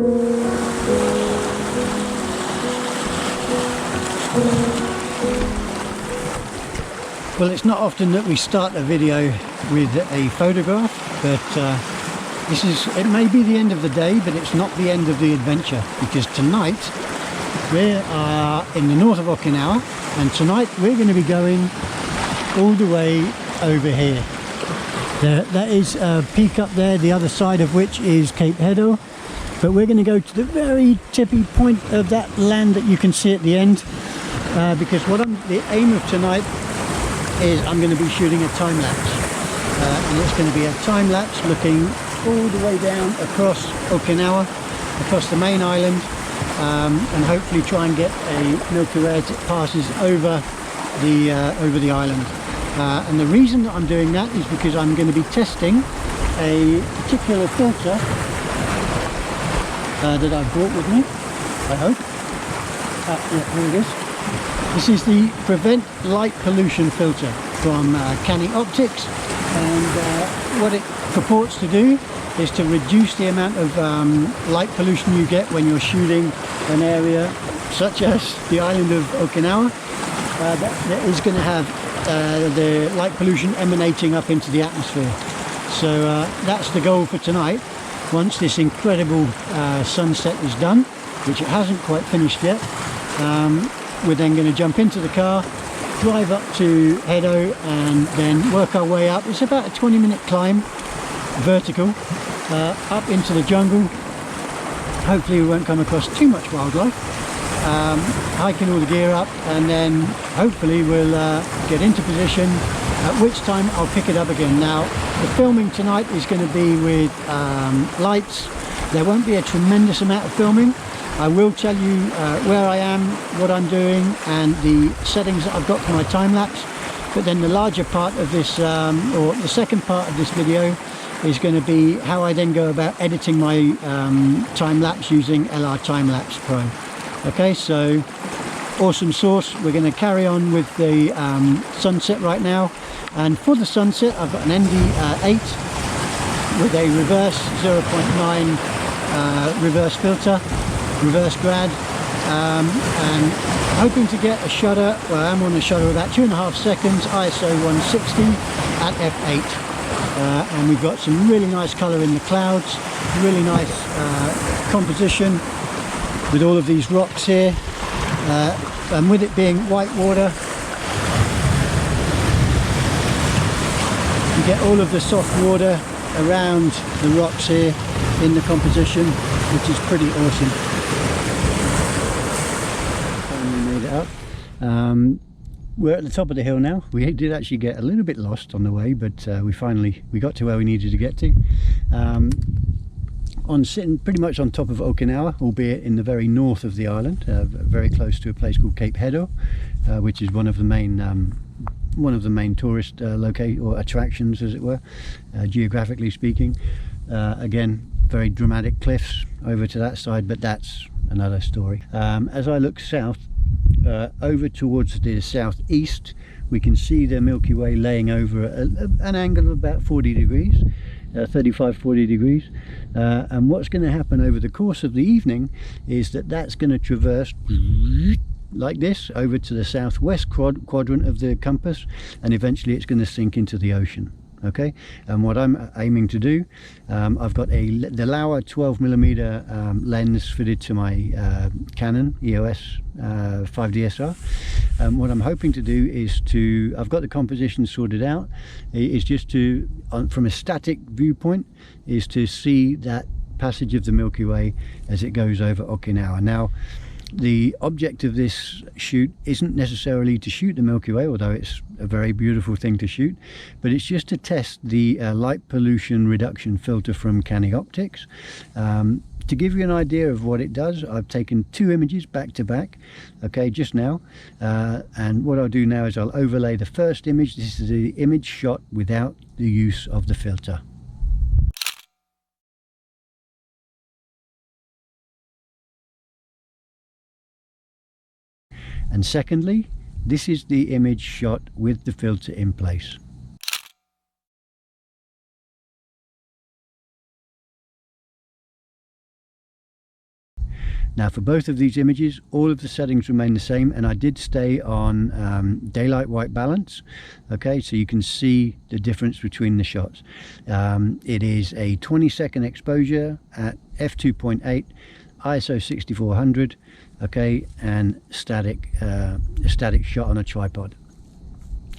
Well, it's not often that we start a video with a photograph, but it may be the end of the day, but it's not the end of the adventure, because tonight we are in the north of Okinawa, and tonight we're going to be going all the way over here. That is a peak up there, the other side of which is Cape Hedo, but we're going to go to the very tippy point of that land that you can see at the end, because the aim of tonight is I'm going to be shooting a time lapse, and it's going to be a time lapse looking all the way down across Okinawa, across the main island, and hopefully try and get a Milky Way as it passes over the island. And the reason that I'm doing that is because I'm going to be testing a particular filter that I brought with me, I hope. Yeah, here it is. This is the Prevent Light Pollution filter from Canik Optics, and what it purports to do is to reduce the amount of light pollution you get when you're shooting an area such as the island of Okinawa that is going to have the light pollution emanating up into the atmosphere. So that's the goal for tonight. Once this incredible sunset is done, which it hasn't quite finished yet, we're then going to jump into the car, drive up to Hedo, and then work our way up. It's about a 20-minute climb, vertical, up into the jungle. Hopefully we won't come across too much wildlife. Hiking all the gear up, and then hopefully we'll get into position, at which time I'll pick it up again. Now, the filming tonight is going to be with lights. There won't be a tremendous amount of filming. I will tell you where I am, what I'm doing, and the settings that I've got for my time-lapse. But then the larger part of this, or the second part of this video, is going to be how I then go about editing my time-lapse using LR Time-Lapse Pro. Okay, so awesome sauce. We're going to carry on with the sunset right now. And for the sunset, I've got an ND8 with a reverse 0.9 reverse filter. Reverse grad, and hoping to get a shutter. Well, I'm on a shutter about 2.5 seconds, ISO 160 at f8, and we've got some really nice colour in the clouds, really nice composition with all of these rocks here, and with it being white water, you get all of the soft water around the rocks here in the composition, which is pretty awesome. Up. We're at the top of the hill now. We did actually get a little bit lost on the way, but we got to where we needed to get to. Sitting pretty much on top of Okinawa, albeit in the very north of the island, very close to a place called Cape Hedo, which is one of the main tourist or attractions, as it were, geographically speaking. Again, very dramatic cliffs over to that side, but that's another story. As I look south, over towards the southeast, we can see the Milky Way laying over an angle of about 40 degrees, 35-40 degrees, and what's going to happen over the course of the evening is that's going to traverse like this over to the southwest quadrant of the compass, and eventually it's going to sink into the ocean. Okay, and what I'm aiming to do, I've got the Laowa 12mm lens fitted to my Canon EOS 5DSR, and what I'm hoping to do is I've got the composition sorted out, is just to, from a static viewpoint, is to see that passage of the Milky Way as it goes over Okinawa. Now, the object of this shoot isn't necessarily to shoot the Milky Way, although it's a very beautiful thing to shoot, but it's just to test the light pollution reduction filter from Canik Optics. To give you an idea of what it does, I've taken 2 images back to back, okay, just now, and what I'll do now is I'll overlay the first image. This is the image shot without the use of the filter. And secondly, this is the image shot with the filter in place. Now for both of these images, all of the settings remain the same, and I did stay on daylight white balance. Okay, so you can see the difference between the shots. It is a 20-second exposure at f2.8, ISO 6400, okay, and a static shot on a tripod.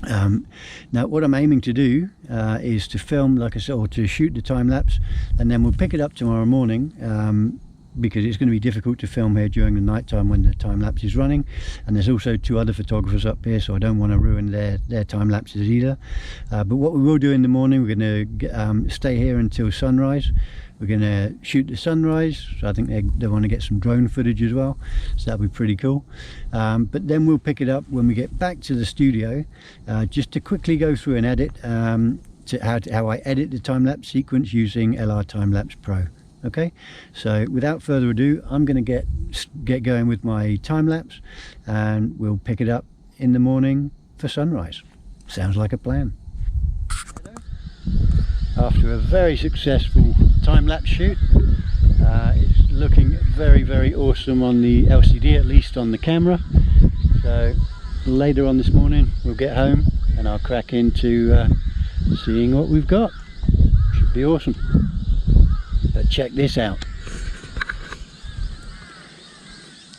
Now what I'm aiming to do is to film, like I said, or to shoot the time lapse, and then we'll pick it up tomorrow morning, because it's going to be difficult to film here during the night time when the time lapse is running, and there's also 2 other photographers up here, so I don't want to ruin their time lapses either. But what we will do in the morning, we're going to stay here until sunrise. We're going to shoot the sunrise, so I think they want to get some drone footage as well, so that'll be pretty cool. But then we'll pick it up when we get back to the studio, just to quickly go through and edit how I edit the time-lapse sequence using LR Time-Lapse Pro. Okay, so without further ado, I'm going to get going with my time-lapse, and we'll pick it up in the morning for sunrise. Sounds like a plan. After a very successful time-lapse shoot, it's looking very, very awesome on the LCD, at least on the camera. So later on this morning we'll get home and I'll crack into seeing what we've got. Should be awesome. But check this out.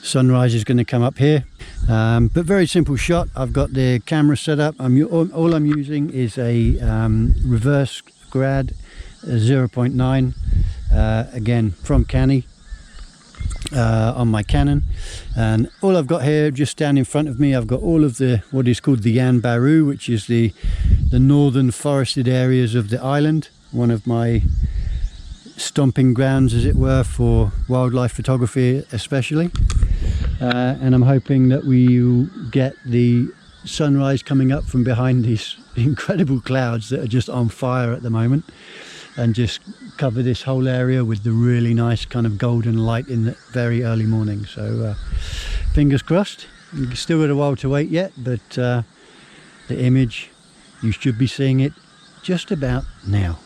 Sunrise is going to come up here, but very simple shot. I've got the camera set up. All I'm using is a reverse grad 0.9, again from Canon, on my Canon, and all I've got here just down in front of me, I've got all of the what is called the Yan Baru, which is the northern forested areas of the island, one of my stomping grounds as it were for wildlife photography especially, and I'm hoping that we'll get the sunrise coming up from behind these incredible clouds that are just on fire at the moment, and just cover this whole area with the really nice kind of golden light in the very early morning. So fingers crossed. You've still got a while to wait yet, but the image, you should be seeing it just about now.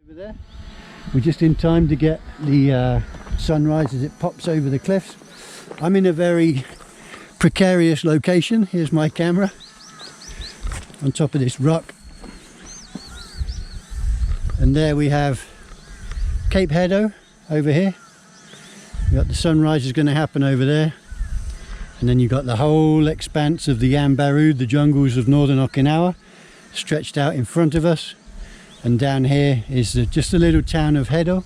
Over there, we're just in time to get the sunrise as it pops over the cliffs. I'm in a very precarious location. Here's my camera on top of this rock, and there we have Cape Hedo over here. You've got the sunrise is going to happen over there, and then you've got the whole expanse of the Yan Baru, the jungles of northern Okinawa, stretched out in front of us. And down here is just a little town of Hedo.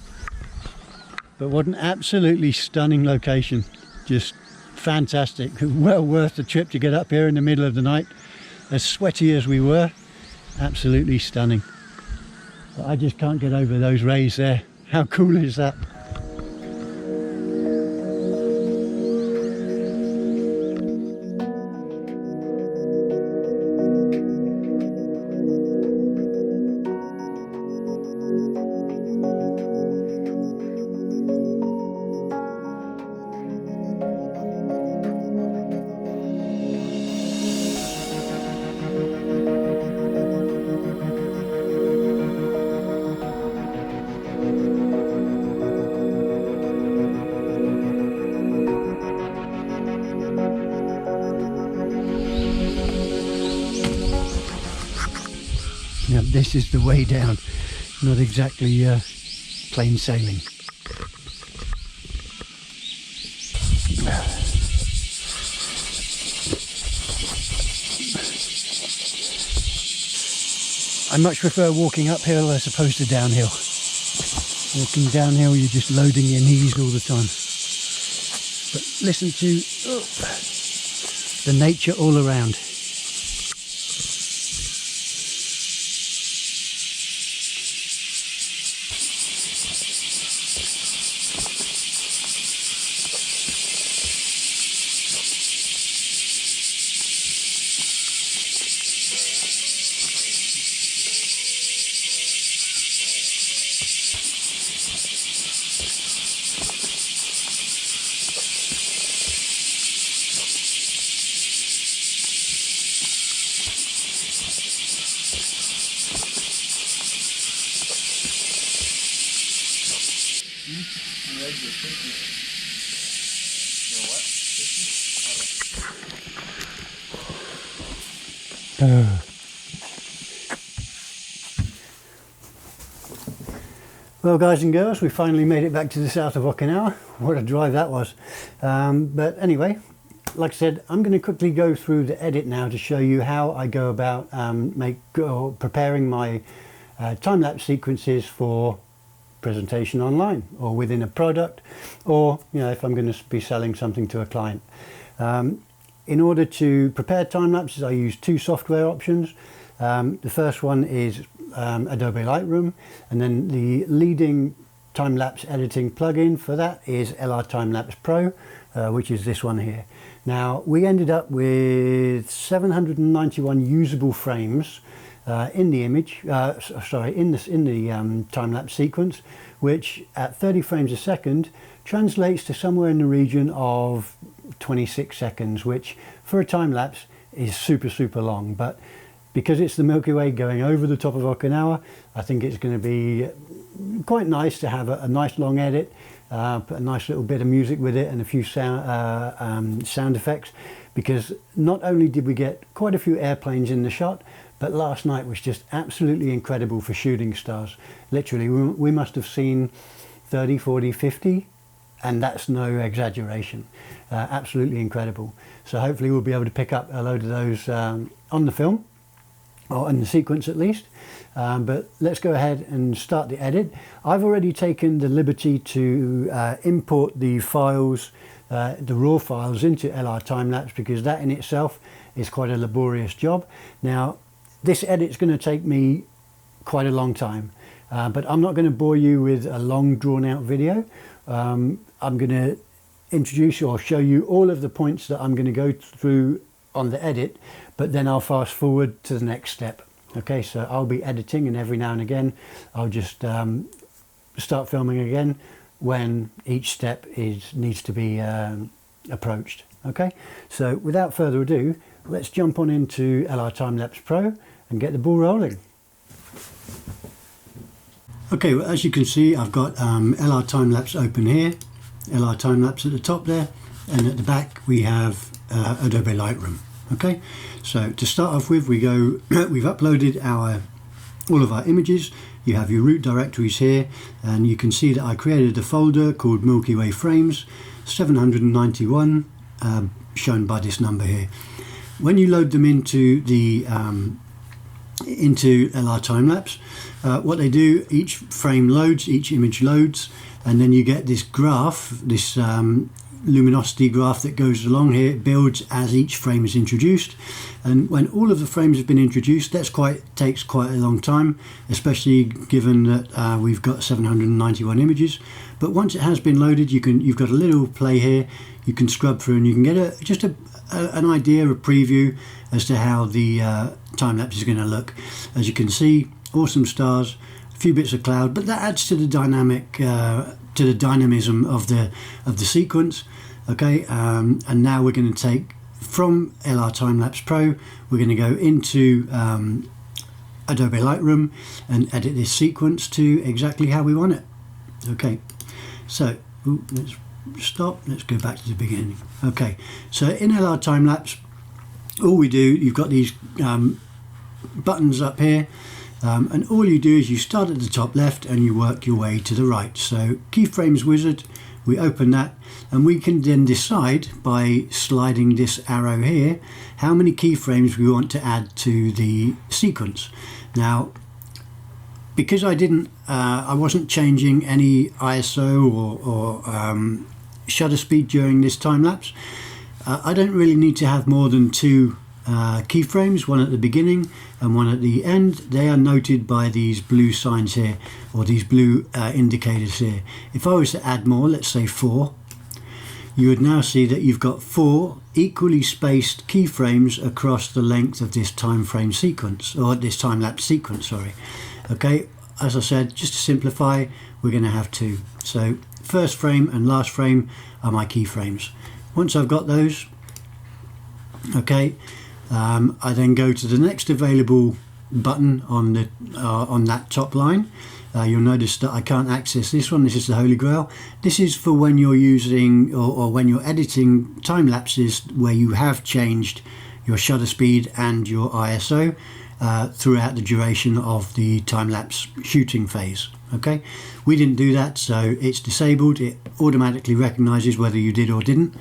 But what an absolutely stunning location. Just fantastic. Well worth the trip to get up here in the middle of the night. As sweaty as we were, absolutely stunning. But I just can't get over those rays there. How cool is that? Now this is the way down, not exactly plain sailing. I much prefer walking uphill as opposed to downhill. Walking downhill, you're just loading your knees all the time. But listen to the nature all around. Well, guys and girls, we finally made it back to the south of Okinawa. What a drive that was. But anyway, like I said, I'm going to quickly go through the edit now to show you how I go about preparing my time-lapse sequences for presentation online or within a product, or if I'm going to be selling something to a client. In order to prepare time lapses, I use two software options. The first one is Adobe Lightroom, and then the leading time-lapse editing plugin for that is LR Time-Lapse Pro, which is this one here. Now, we ended up with 791 usable frames in the image, in the time-lapse sequence, which at 30 frames a second translates to somewhere in the region of 26 seconds, which for a time-lapse is super long. But because it's the Milky Way going over the top of Okinawa, I think it's going to be quite nice to have a nice long edit, put a nice little bit of music with it and a few sound effects, because not only did we get quite a few airplanes in the shot, but last night was just absolutely incredible for shooting stars. Literally, we must have seen 30, 40, 50, and that's no exaggeration. Absolutely incredible. So hopefully we'll be able to pick up a load of those on the film, or in the sequence at least. But let's go ahead and start the edit. I've already taken the liberty to import the files, the raw files, into LR Time-Lapse, because that in itself is quite a laborious job. Now, this edit's going to take me quite a long time, but I'm not going to bore you with a long drawn-out video. I'm going to introduce or show you all of the points that I'm going to go through on the edit, but then I'll fast forward to the next step. Okay, so I'll be editing, and every now and again I'll just start filming again when each step needs to be approached. Okay, so without further ado, let's jump on into LR Time-Lapse Pro and get the ball rolling. Okay, well, as you can see, I've got LR Time-Lapse open here, LR Time-Lapse at the top there, and at the back we have Adobe Lightroom. Okay, so to start off with, we've uploaded all of our images. You have your root directories here, and you can see that I created a folder called Milky Way Frames 791, shown by this number here. When you load them into the into LR Time-Lapse, what they do, each frame loads, each image loads, and then you get this graph, this luminosity graph that goes along here. It builds as each frame is introduced, and when all of the frames have been introduced, takes quite a long time, especially given that we've got 791 images. But once it has been loaded, you've got a little play here. You can scrub through and you can get just an idea, a preview as to how the time-lapse is going to look. As you can see, awesome stars, a few bits of cloud, but that adds to the dynamism of the sequence. Okay, and now we're going to take from LR Time-Lapse Pro, we're going to go into Adobe Lightroom and edit this sequence to exactly how we want it. Okay, so let's stop, let's go back to the beginning. Okay, so in LR Time-Lapse, all we do, you've got these buttons up here, and all you do is you start at the top left and you work your way to the right. So keyframes wizard, we open that, and we can then decide by sliding this arrow here how many keyframes we want to add to the sequence. Now, because I wasn't changing any ISO or shutter speed during this time lapse, I don't really need to have more than two keyframes, one at the beginning and one at the end. They are noted by these blue signs here, or these blue indicators here. If I was to add more, let's say 4, you would now see that you've got 4 equally spaced keyframes across the length of this time frame sequence, or this time-lapse sequence, sorry. Okay, as I said, just to simplify, we're going to have 2. So first frame and last frame are my keyframes. Once I've got those, okay, I then go to the next available button on the on that top line. You'll notice that I can't access this one. This is the Holy Grail. This is for when you're using or when you're editing time lapses where you have changed your shutter speed and your ISO throughout the duration of the time-lapse shooting phase. Okay, we didn't do that, so it's disabled. It automatically recognizes whether you did or didn't,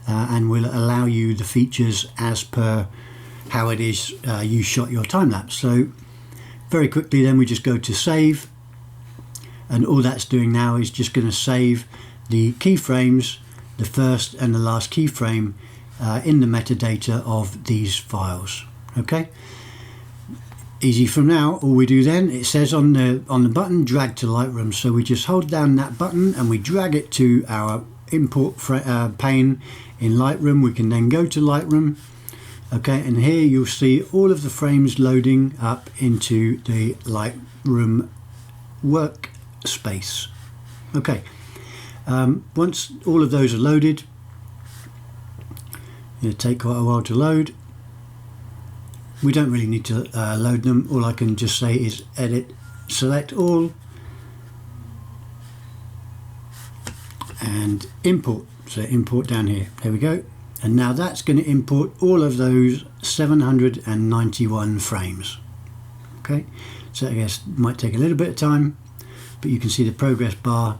and will allow you the features as per how it is you shot your time-lapse. So very quickly then we just go to save, and all that's doing now is just going to save the keyframes, the first and the last keyframe, in the metadata of these files. Okay, easy from now. All we do then, it says on the button drag to Lightroom, so we just hold down that button and we drag it to our import pane in Lightroom. We can then go to Lightroom. Okay, and here you'll see all of the frames loading up into the Lightroom workspace. Okay, once all of those are loaded, it'll take quite a while to load. We don't really need to load them. All I can just say is edit, select all, and import. So import down here. There we go. And now that's going to import all of those 791 frames. Okay, so I guess it might take a little bit of time, but you can see the progress bar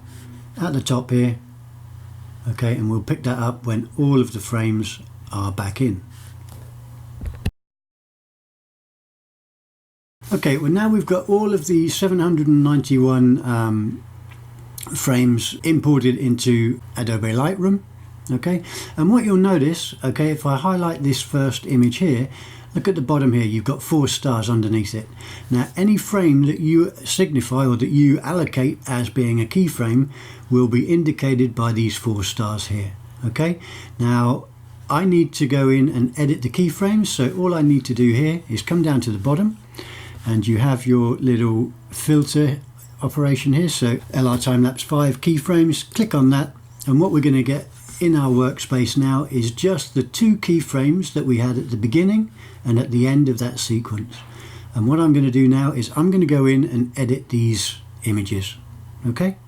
at the top here. Okay, and we'll pick that up when all of the frames are back in. Okay, well now we've got all of the 791 frames imported into Adobe Lightroom. Okay, and what you'll notice, okay, if I highlight this first image here, look at the bottom here, you've got 4 stars underneath it. Now any frame that you signify or that you allocate as being a keyframe will be indicated by these 4 stars here. Okay, now I need to go in and edit the keyframes, so all I need to do here is come down to the bottom, and you have your little filter operation here, so LR Timelapse 5 keyframes, click on that, and what we're going to get in our workspace now is just the 2 keyframes that we had at the beginning and at the end of that sequence. And what I'm going to do now is I'm going to go in and edit these images. Okay,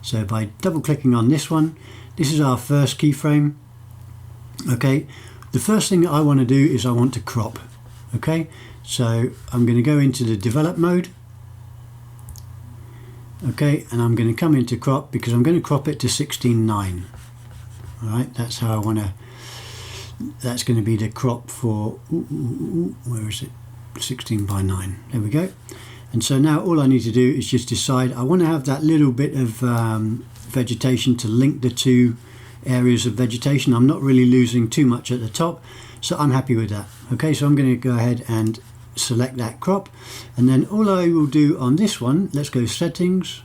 so by double clicking on this one, this is our first keyframe. Okay, the first thing that I want to do is I want to crop. Okay, so I'm going to go into the develop mode. Okay, and I'm going to come into crop because I'm going to crop it to 16:9. Alright, that's how I want to, that's going to be the crop for, where is it, 16:9, there we go. And so now all I need to do is just decide, I want to have that little bit of vegetation to link the 2 areas of vegetation. I'm not really losing too much at the top, so I'm happy with that. Okay, so I'm going to go ahead and select that crop, and then all I will do on this one, let's go settings,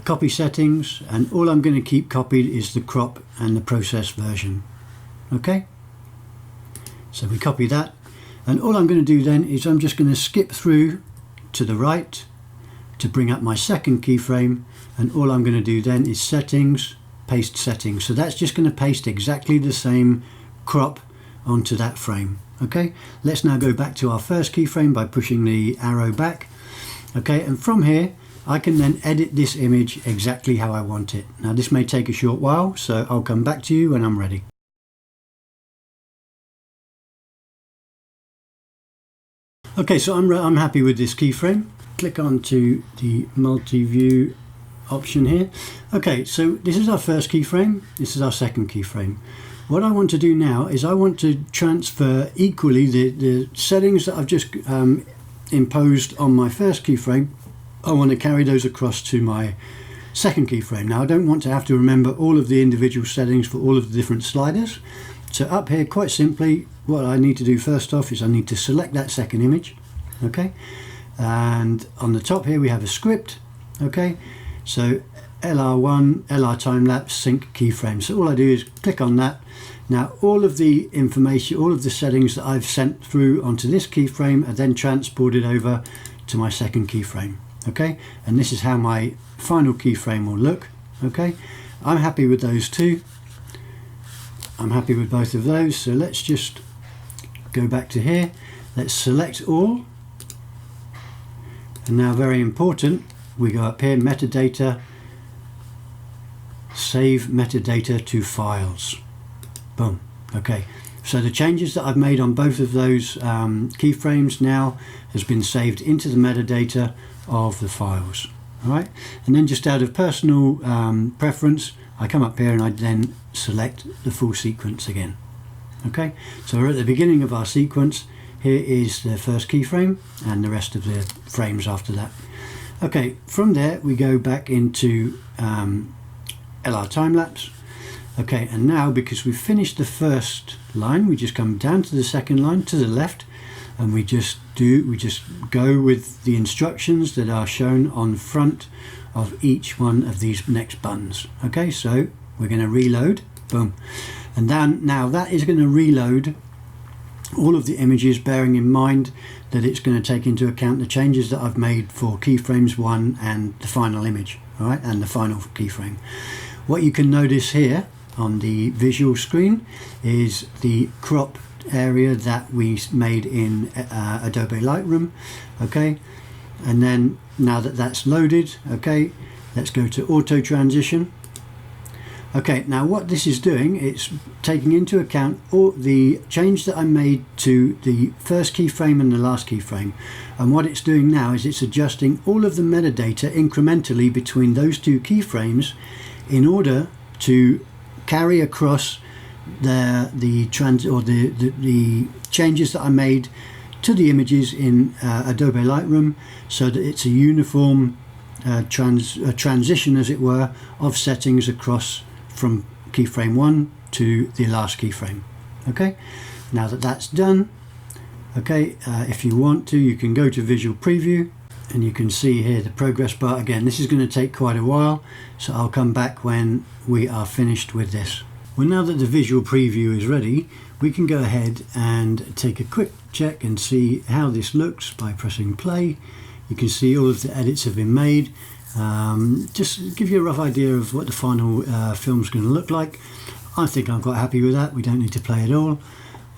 copy settings, and all I'm going to keep copied is the crop and the process version. Okay, so we copy that, and all I'm going to do then is I'm just going to skip through to the right to bring up my second keyframe, and all I'm going to do then is settings, paste settings. So that's just going to paste exactly the same crop onto that frame. Okay, let's now go back to our first keyframe by pushing the arrow back. Okay, and from here I can then edit this image exactly how I want it. Now this may take a short while, so I'll come back to you when I'm ready. Okay, so I'm happy with this keyframe. Click on to the multi-view option here. Okay, so this is our first keyframe, this is our second keyframe. What I want to do now is I want to transfer equally the settings that I've just imposed on my first keyframe. I want to carry those across to my second keyframe. Now I don't want to have to remember all of the individual settings for all of the different sliders. So up here, quite simply, what I need to do first off is I need to select that second image. Okay, and on the top here we have a script. Okay, so LR1, LR Timelapse sync keyframe. So all I do is click on that. Now all of the information, all of the settings that I've sent through onto this keyframe are then transported over to my second keyframe. Okay, and this is how my final keyframe will look. Okay, I'm happy with those 2. I'm happy with both of those, so let's just go back to here. let's select all, and now very important, we go up here, metadata, save metadata to files. Boom. Okay, so the changes that I've made on both of those keyframes now has been saved into the metadata of the files. All right, and then just out of personal preference, I come up here and I then select the full sequence again. Okay, so we're at the beginning of our sequence. Here is the first keyframe and the rest of the frames after that. Okay, from there we go back into LR time-lapse. Okay, and now because we've finished the first line, we just come down to the second line to the left, and we just go with the instructions that are shown on front of each one of these next buttons. Okay, so we're going to reload, boom, and then now that is going to reload all of the images, bearing in mind that it's going to take into account the changes that I've made for keyframes 1 and the final image, all right, and the final keyframe. What you can notice here on the visual screen is the crop area that we made in Adobe Lightroom. Okay, and then now that that's loaded, okay, let's go to auto transition. Okay, now what this is doing, it's taking into account all the change that I made to the first keyframe and the last keyframe, and what it's doing now is it's adjusting all of the metadata incrementally between those two keyframes in order to carry across the changes that I made to the images in Adobe Lightroom, so that it's a uniform transition, as it were, of settings across from keyframe 1 to the last keyframe. Okay, now that that's done, okay, if you want to, you can go to Visual Preview and you can see here the progress bar. Again, this is going to take quite a while, so I'll come back when we are finished with this. Well, now that the visual preview is ready, we can go ahead and take a quick check and see how this looks by pressing play. You can see all of the edits have been made. Just give you a rough idea of what the final film's going to look like. I think I'm quite happy with that. We don't need to play it all.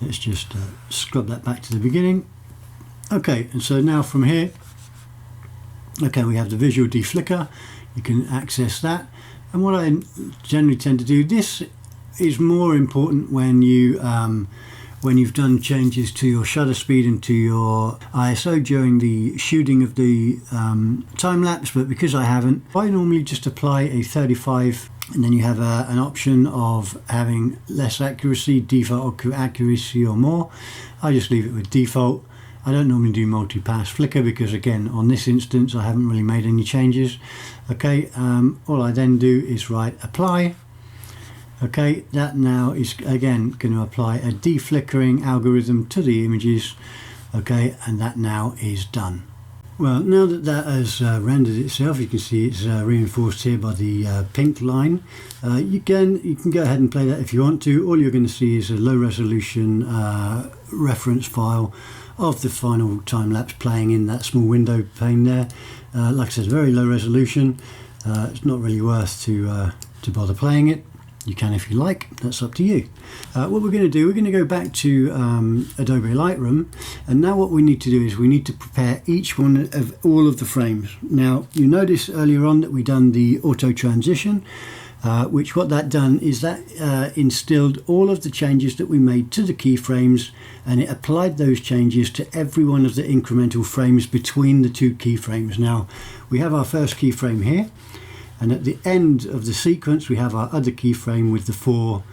Let's just scrub that back to the beginning. Okay, and so now from here, okay, we have the visual deflicker. You can access that. And what I generally tend to do, this is more important when you've done changes to your shutter speed and to your ISO during the shooting of the time lapse, but because I haven't, I normally just apply a 35, and then you have an option of having less accuracy, default accuracy, or more. I just leave it with default. I don't normally do multi-pass flicker because, again, on this instance I haven't really made any changes. Okay, all I then do is write apply. Okay, that now is again going to apply a deflickering algorithm to the images. Okay, and that now is done. Well, now that that has rendered itself, you can see it's reinforced here by the pink line. You can go ahead and play that if you want to. All you're going to see is a low resolution reference file of the final time lapse playing in that small window pane there. Like I said, very low resolution. It's not really worth to bother playing it. You can if you like, that's up to you. What we're going to do, we're going to go back to Adobe Lightroom, and now what we need to do is we need to prepare each one of all of the frames. Now you notice earlier on that we done the auto transition, which what that done is that instilled all of the changes that we made to the keyframes, and it applied those changes to every one of the incremental frames between the two keyframes. Now we have our first keyframe here, and at the end of the sequence we have our other keyframe with the 4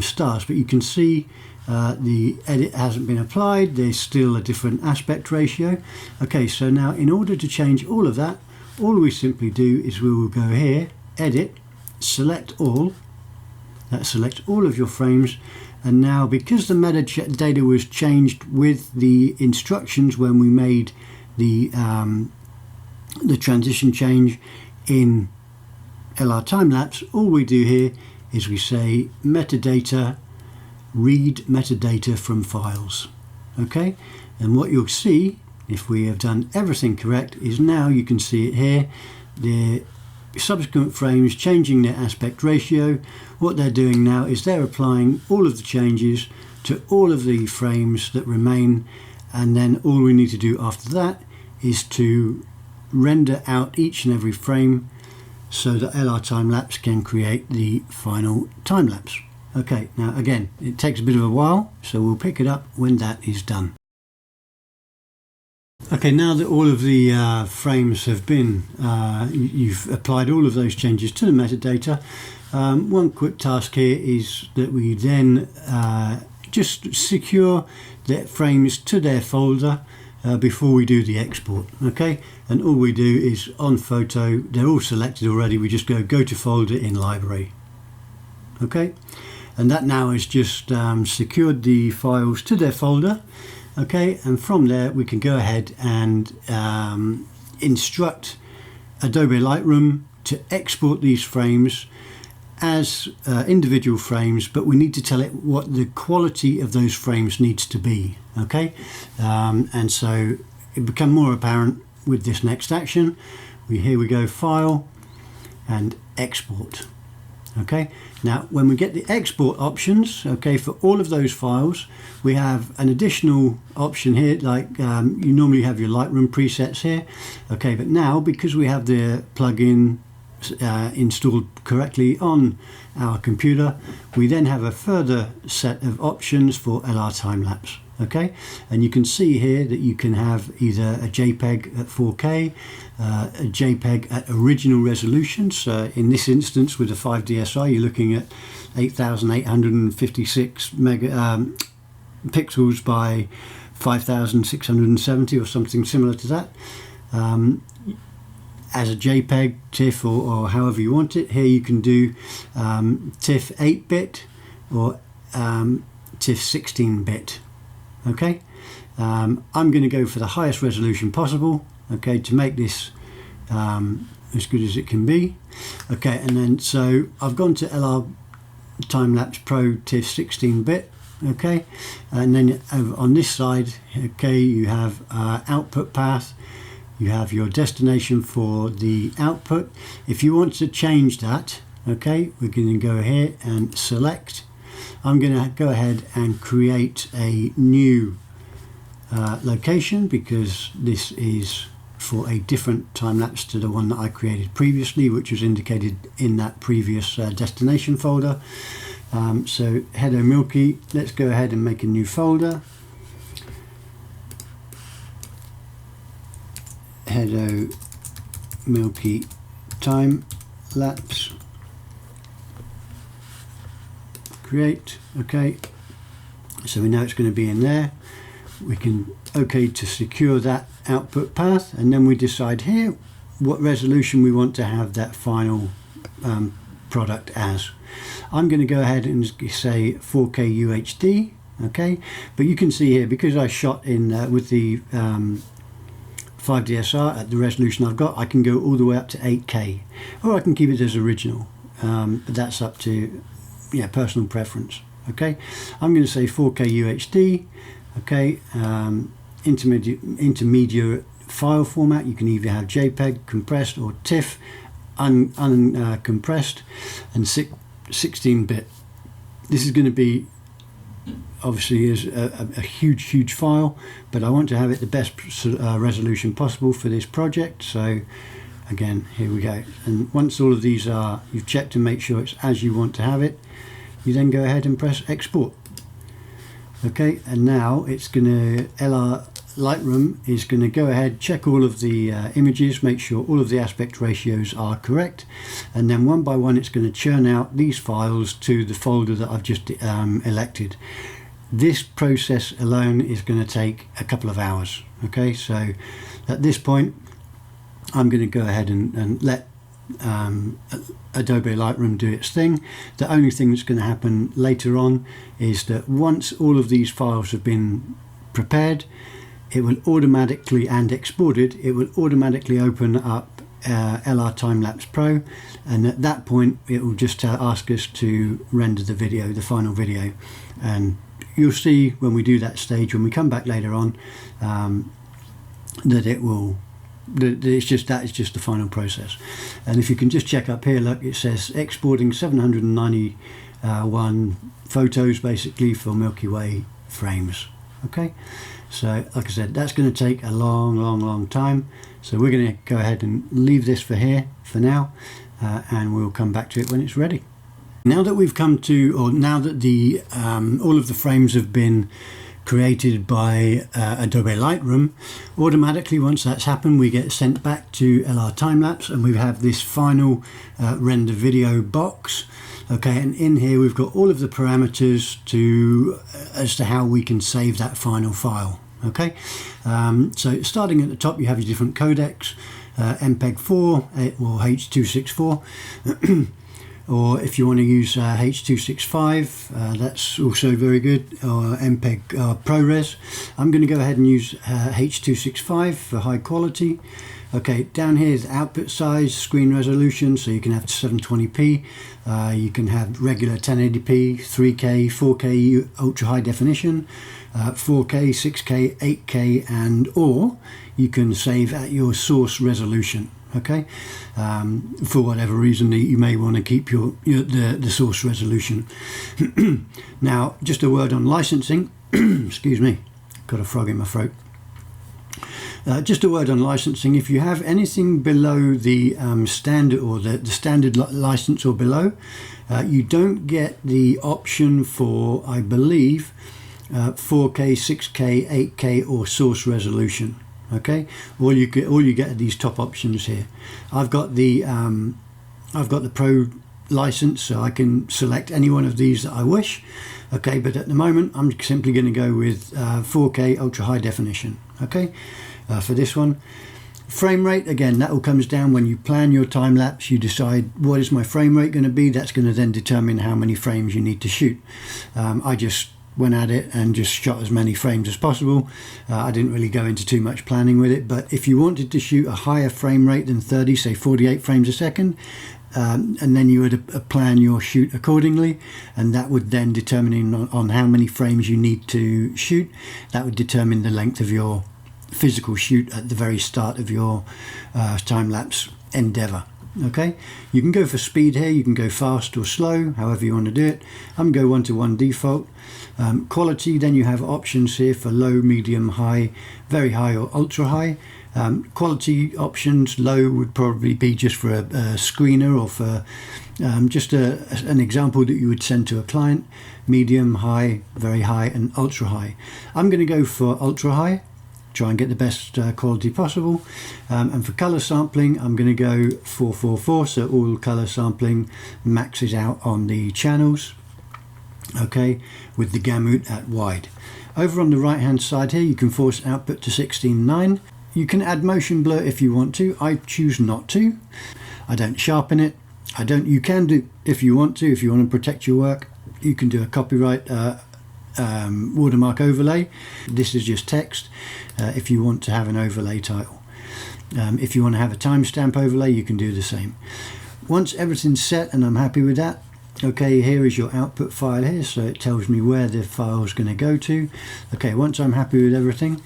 stars, but you can see the edit hasn't been applied. There's still a different aspect ratio. Okay, so now in order to change all of that, all we simply do is we will go here, edit, select all, that selects all of your frames, and now because the metadata was changed with the instructions when we made the transition change in LR time-lapse, all we do here is we say metadata, read metadata from files. Okay, and what you'll see if we have done everything correct is now you can see it here, the subsequent frames changing their aspect ratio. What they're doing now is they're applying all of the changes to all of the frames that remain, and then all we need to do after that is to render out each and every frame so that LR time-lapse can create the final time-lapse. Okay, now again, it takes a bit of a while, so we'll pick it up when that is done. Okay, now that all of the frames have been, you've applied all of those changes to the metadata, one quick task here is that we then just secure the frames to their folder before we do the export. Okay, and all we do is on photo, they're all selected already, we just go to folder in library. Okay, and that now has just secured the files to their folder. Okay, and from there we can go ahead and instruct Adobe Lightroom to export these frames as individual frames, but we need to tell it what the quality of those frames needs to be. Okay, and so it become more apparent with this next action. Here we go, File and Export. Okay, now when we get the export options, okay, for all of those files, we have an additional option here, like you normally have your Lightroom presets here. Okay, but now because we have the plugin installed correctly on our computer, we then have a further set of options for LR time-lapse. Okay, and you can see here that you can have either a JPEG at 4K, a JPEG at original resolution. So in this instance with a 5DSi, you're looking at 8,856 pixels by 5,670 or something similar to that. As a JPEG, TIFF, or however you want it. Here you can do TIFF 8-bit or TIFF 16-bit. Okay, I'm going to go for the highest resolution possible, okay, to make this as good as it can be. Okay, and then so I've gone to LR Time-Lapse Pro TIFF 16-bit. Okay, and then on this side, okay, you have output path, you have your destination for the output. If you want to change that, okay, we're going to go here and select. I'm going to go ahead and create a new location because this is for a different time-lapse to the one that I created previously, which was indicated in that previous destination folder. So Hello Milky, let's go ahead and make a new folder. Hello Milky time-lapse. Create. Okay, so we know it's going to be in there. We can OK to secure that output path, and then we decide here what resolution we want to have that final product as. I'm going to go ahead and say 4K UHD. Okay, but you can see here, because I shot in with the 5DSR at the resolution I've got, I can go all the way up to 8K, or I can keep it as original, but that's up to personal preference. Okay, I'm going to say 4K UHD. Okay, intermediate file format. You can either have JPEG compressed or TIFF uncompressed, and 16-bit. This is going to be obviously is a huge file, but I want to have it the best resolution possible for this project. So again, here we go. And once all of these are, you've checked to make sure it's as you want to have it, you then go ahead and press export. Okay, and now it's going to, LR Lightroom is going to go ahead, check all of the images, make sure all of the aspect ratios are correct, and then one by one it's going to churn out these files to the folder that I've just elected. This process alone is going to take a couple of hours. Okay, so at this point I'm going to go ahead and let Adobe Lightroom do its thing. The only thing that's going to happen later on is that once all of these files have been prepared, it will automatically, and exported, it will automatically open up LR Time-Lapse Pro, and at that point it will just ask us to render the video, the final video, and you'll see when we do that stage, when we come back later on, that it will, that is just the final process. And if you can just check up here, look, it says exporting 791 photos basically for Milky Way frames. Okay, so like I said, that's going to take a long time, so we're going to go ahead and leave this for here for now, and we'll come back to it when it's ready. Now that we've come to, or now that the all of the frames have been created by Adobe Lightroom, automatically once that's happened we get sent back to LR Timelapse, and we have this final render video box. Okay, and in here we've got all of the parameters as to how we can save that final file. Okay, so starting at the top you have your different codecs, MPEG-4 or H.264 or if you want to use H.265, that's also very good, or MPEG ProRes. I'm going to go ahead and use H.265 for high quality. Okay, down here is output size, screen resolution, so you can have 720p, you can have regular 1080p, 3K, 4K ultra high definition, 4K, 6K, 8K, and or you can save at your source resolution. Okay, for whatever reason you may want to keep the source resolution. Now, just a word on licensing. Excuse me, got a frog in my throat. Just a word on licensing. If you have anything below the standard, or the standard license or below, you don't get the option for, I believe, 4K, 6K, 8K or source resolution. Okay, all you get are these top options here. I've got the Pro license, so I can select any one of these that I wish. Okay, but at the moment I'm simply going to go with 4K ultra high definition. Okay, for this one. Frame rate, again, that all comes down when you plan your time lapse. You decide what is my frame rate going to be. That's going to then determine how many frames you need to shoot. I just went at it and just shot as many frames as possible. I didn't really go into too much planning with it, but if you wanted to shoot a higher frame rate than 30, say 48 frames a second, and then you would plan your shoot accordingly, and that would then determine on how many frames you need to shoot. That would determine the length of your physical shoot at the very start of your time-lapse endeavor. Okay, you can go for speed here, you can go fast or slow, however you want to do it. I'm going to go 1:1 default. Quality, then you have options here for low, medium, high, very high or ultra high. Quality options, low would probably be just for a screener, or for just an example that you would send to a client. Medium, high, very high and ultra high. I'm going to go for ultra high, try and get the best quality possible, and for color sampling I'm going to go 444, so all color sampling maxes out on the channels. Okay, with the gamut at wide. Over on the right hand side here you can force output to 16:9. You can add motion blur if you want to. I choose not to. I don't sharpen it. You can do if you want to. If you want to protect your work, you can do a copyright watermark overlay. This is just text. If you want to have an overlay title, if you want to have a timestamp overlay, you can do the same. Once everything's set and I'm happy with that, okay, here is your output file here, so it tells me where the file is going to go to. Okay, once I'm happy with everything,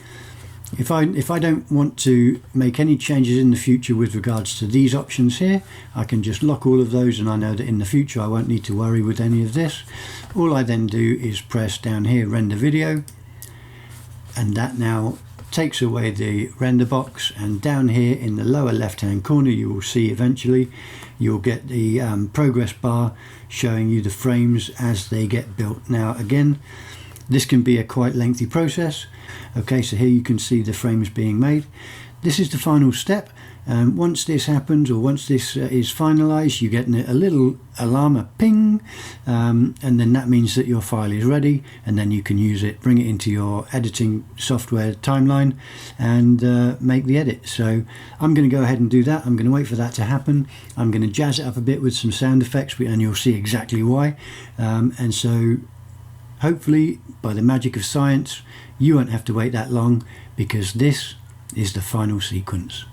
if I don't want to make any changes in the future with regards to these options here, I can just lock all of those, and I know that in the future I won't need to worry with any of this. All I then do is press down here, render video, and that now takes away the render box, and down here in the lower left hand corner you will see eventually you'll get the progress bar showing you the frames as they get built. Now again, this can be a quite lengthy process. Okay, so here you can see the frames being made. This is the final step. Once this happens, or once this is finalized, you get a little alarm, a ping, and then that means that your file is ready, and then you can use it, bring it into your editing software timeline and make the edit. So I'm going to go ahead and do that. I'm going to wait for that to happen. I'm going to jazz it up a bit with some sound effects, and you'll see exactly why. And so hopefully by the magic of science you won't have to wait that long, because this is the final sequence.